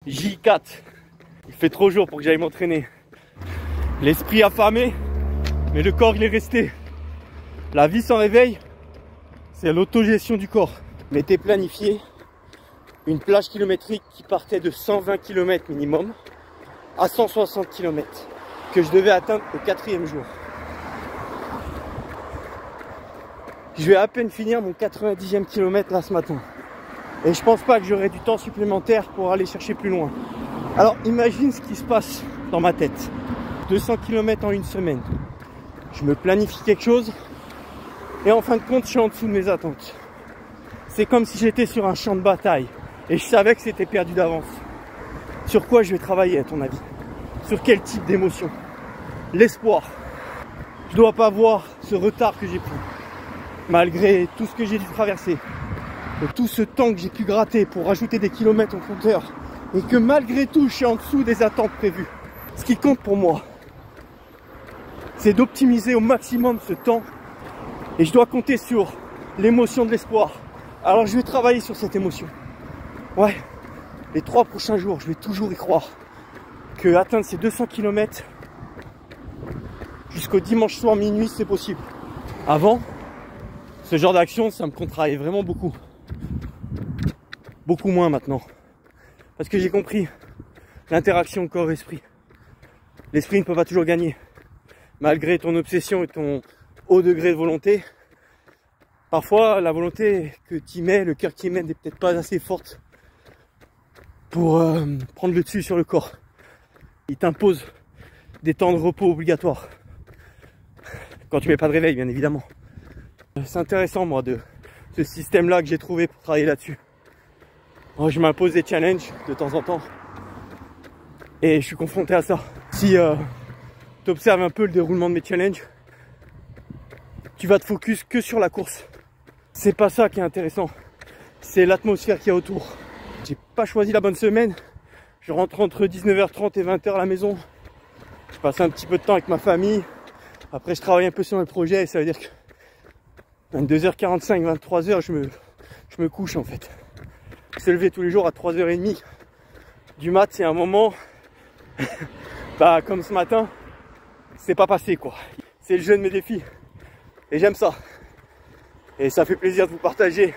J4. Il fait trop jour pour que j'aille m'entraîner. L'esprit affamé, mais le corps il est resté. La vie sans réveil, c'est l'autogestion du corps. M'était planifié une plage kilométrique qui partait de 120 km minimum à 160 km que je devais atteindre au 4e jour. Je vais à peine finir mon 90e kilomètre là ce matin. Et je pense pas que j'aurai du temps supplémentaire pour aller chercher plus loin. Alors imagine ce qui se passe dans ma tête. 200 km en une semaine. Je me planifie quelque chose et en fin de compte je suis en dessous de mes attentes. C'est comme si j'étais sur un champ de bataille et je savais que c'était perdu d'avance. Sur quoi je vais travailler à ton avis? Sur quel type d'émotion? L'espoir. Je dois pas voir ce retard que j'ai pris. Malgré tout ce que j'ai dû traverser. Et tout ce temps que j'ai pu gratter pour rajouter des kilomètres au compteur. Et que malgré tout je suis en dessous des attentes prévues. Ce qui compte pour moi, c'est d'optimiser au maximum ce temps. Et je dois compter sur l'émotion de l'espoir. Alors je vais travailler sur cette émotion. Ouais, les 3 prochains jours, je vais toujours y croire. Que atteindre ces 200 km jusqu'au dimanche soir minuit, c'est possible. Avant, ce genre d'action, ça me contrariait vraiment beaucoup. Beaucoup moins maintenant. Parce que j'ai compris l'interaction corps-esprit. L'esprit ne peut pas toujours gagner. Malgré ton obsession et ton haut degré de volonté, parfois la volonté que tu y mets, le cœur qui y met n'est peut-être pas assez forte pour prendre le dessus sur le corps. Il t'impose des temps de repos obligatoires. Quand tu mets pas de réveil, bien évidemment. C'est intéressant, moi, de ce système-là que j'ai trouvé pour travailler là-dessus. Moi, je m'impose des challenges de temps en temps. Et je suis confronté à ça. Si tu observes un peu le déroulement de mes challenges, tu vas te focus que sur la course. C'est pas ça qui est intéressant. C'est l'atmosphère qu'il y a autour. J'ai pas choisi la bonne semaine. Je rentre entre 19h30 et 20h à la maison. Je passe un petit peu de temps avec ma famille. Après, je travaille un peu sur mes projets. Et ça veut dire que 22h45, 23h, je me couche en fait. Se lever tous les jours à 3h30 du mat, c'est un moment, bah, comme ce matin, c'est pas passé quoi. C'est le jeu de mes défis. Et j'aime ça. Et ça fait plaisir de vous partager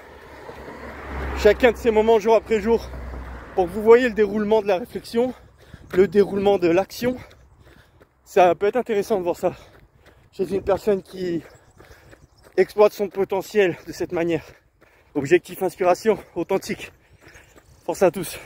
chacun de ces moments jour après jour pour que vous voyez le déroulement de la réflexion, le déroulement de l'action. Ça peut être intéressant de voir ça chez une personne qui exploite son potentiel de cette manière. Objectif, inspiration, authentique. Force à tous.